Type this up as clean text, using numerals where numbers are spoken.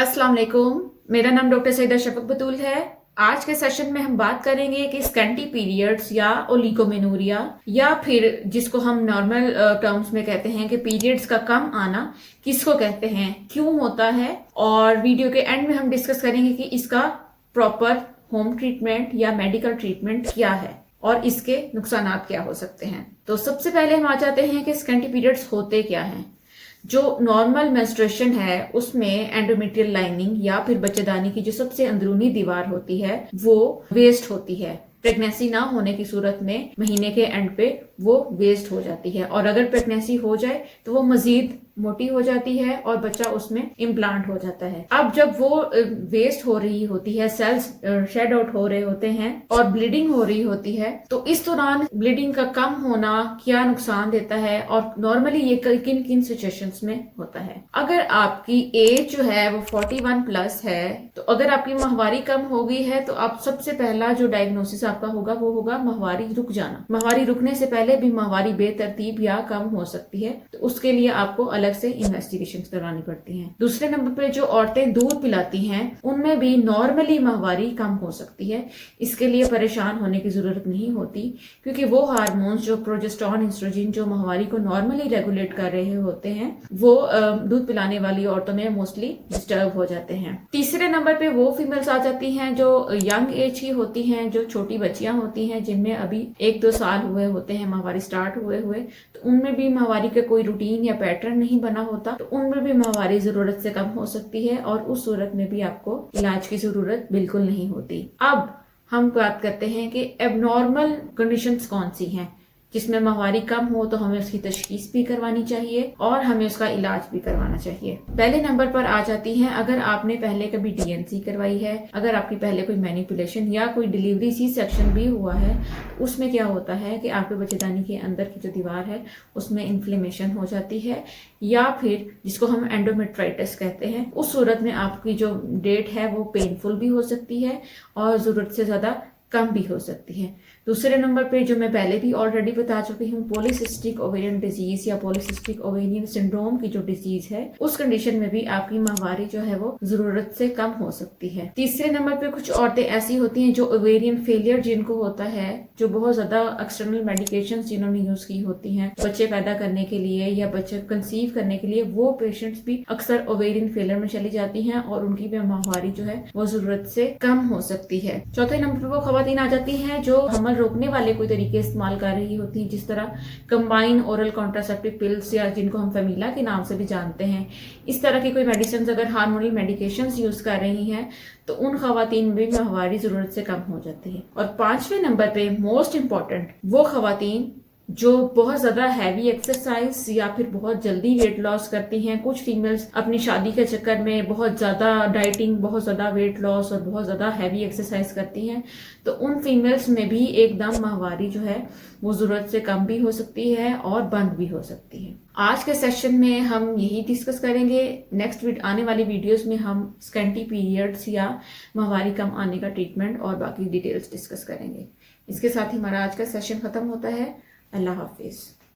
अस्सलाम वालेकुम। मेरा नाम डॉक्टर सईदा शफक बतूल है। आज के सेशन में हम बात करेंगे कि स्कैंटी पीरियड्स या ओलिगोमेनोरिया या फिर जिसको हम नॉर्मल टर्म्स में कहते हैं कि पीरियड्स का कम आना किसको कहते हैं, क्यों होता है, और वीडियो के एंड में हम डिस्कस करेंगे कि इसका प्रॉपर होम ट्रीटमेंट या मेडिकल ट्रीटमेंट क्या है और इसके नुकसानात क्या हो सकते हैं। तो सबसे पहले हम आ जाते हैं कि स्कैंटी पीरियड्स होते क्या हैं। जो नॉर्मल मेंस्ट्रुएशन है उसमें एंडोमेट्रियल लाइनिंग या फिर बच्चेदानी की जो सबसे अंदरूनी दीवार होती है वो वेस्ट होती है। प्रेगनेंसी ना होने की सूरत में महीने के एंड पे वो वेस्ट हो जाती है, और अगर प्रेगनेंसी हो जाए तो वो मजीद मोटी हो जाती है और बच्चा उसमें इम्प्लांट हो जाता है। अब जब वो वेस्ट हो रही होती है, सेल्स शेड आउट हो रहे होते हैं और ब्लीडिंग हो रही होती है, तो इस दौरान ब्लीडिंग का कम होना क्या नुकसान देता है और नॉर्मली ये किन किन सिचुएशंस में होता है। अगर आपकी एज जो है वो 41 प्लस है, तो अगर आपकी माहवारी कम हो गई है तो आप सबसे पहला जो डायग्नोसिस आपका होगा वो होगा माहवारी रुक जाना। माहवारी रुकने से पहले भी माहवारी बेतरतीब या कम हो सकती है, तो उसके लिए आपको अलग से इन्वेस्टिगेशन करवानी पड़ती हैं। दूसरे नंबर पे जो औरतें दूध पिलाती हैं उनमें भी नॉर्मली माहवारी कम हो सकती है। इसके लिए परेशान होने की जरूरत नहीं होती, क्योंकि वो हार्मोन्स जो प्रोजेस्टेरोन, एस्ट्रोजन जो माहवारी को नॉर्मली रेगुलेट कर रहे होते हैं वो दूध पिलाने वाली औरतों में मोस्टली डिस्टर्ब हो जाते हैं। तीसरे नंबर पे वो फीमेल्स आ जाती हैं जो यंग एज की होती हैं, जो छोटी बच्चियां होती हैं जिनमें अभी 1-2 साल हुए होते हैं माहवारी स्टार्ट हुए हुए, तो उनमें भी माहवारी का कोई रूटीन या पैटर्न नहीं बना होता, तो उनमें भी माहवारी जरूरत से कम हो सकती है और उस सूरत में भी आपको इलाज की जरूरत बिल्कुल नहीं होती। अब हम बात करते हैं कि एबनॉर्मल कंडीशंस कौन सी हैं जिसमें माहवारी कम हो, तो हमें उसकी तशखीस भी करवानी चाहिए और हमें उसका इलाज भी करवाना चाहिए। पहले नंबर पर आ जाती है अगर आपने पहले कभी डीएनसी करवाई है, अगर आपकी पहले कोई मैनिपुलेशन या कोई डिलीवरी सी सेक्शन भी हुआ है, तो उसमें क्या होता है कि आपके बच्चेदानी के अंदर की जो दीवार है उसमें इन्फ्लेमेशन हो जाती है, या फिर जिसको हम एंडोमेट्राइटिस कहते हैं। उस सूरत में आपकी जो डेट है वो पेनफुल भी हो सकती है और जरूरत से ज्यादा कम भी हो सकती है। दूसरे नंबर पे जो मैं पहले भी ऑलरेडी बता चुकी हूँ, पॉलीसिस्टिक ओवेरियन डिजीज या पॉलीसिस्टिक ओवेरियन सिंड्रोम की जो डिजीज है, उस कंडीशन में भी आपकी माहवारी जो है वो जरूरत से कम हो सकती है। तीसरे नंबर पे कुछ औरतें ऐसी होती हैं जो ओवेरियन फेलियर जिनको होता है, जो बहुत ज्यादा एक्सटर्नल मेडिकेशन जिन्होंने यूज की होती हैं बच्चे पैदा करने के लिए या बच्चे कंसीव करने के लिए, वो पेशेंट्स भी अक्सर ओवेरियन फेलियर में चली जाती हैं और उनकी भी माहवारी जो है वो जरूरत से कम हो सकती है। चौथे नंबर पे वो खवातीन आ जाती हैं जो हमल रोकने वाले कोई तरीके इस्तेमाल कर रही होती हैं, जिस तरह कंबाइन ओरल कॉन्ट्रासेप्टिव पिल्स या जिनको हम फेमिला के नाम से भी जानते हैं। इस तरह की कोई मेडिसिन अगर हार्मोनल मेडिकेशंस यूज कर रही हैं तो उन खवातीन में भी माहवारी जरूरत से कम हो जाती है। और पांचवें नंबर पे मोस्ट इंपॉर्टेंट वो खवातीन जो बहुत ज्यादा हैवी एक्सरसाइज या फिर बहुत जल्दी वेट लॉस करती हैं। कुछ फीमेल्स अपनी शादी के चक्कर में बहुत ज्यादा डाइटिंग, बहुत ज्यादा वेट लॉस और बहुत ज्यादा हैवी एक्सरसाइज करती हैं, तो उन फीमेल्स में भी एकदम माहवारी जो है वो जरूरत से कम भी हो सकती है और बंद भी हो सकती है। आज के सेशन में हम यही डिस्कस करेंगे। नेक्स्ट आने वाली वीडियोस में हम स्कैंटी पीरियड्स या माहवारी कम आने का ट्रीटमेंट और बाकी डिटेल्स डिस्कस करेंगे। इसके साथ ही हमारा आज का सेशन खत्म होता है। अल्लाह हाफिज।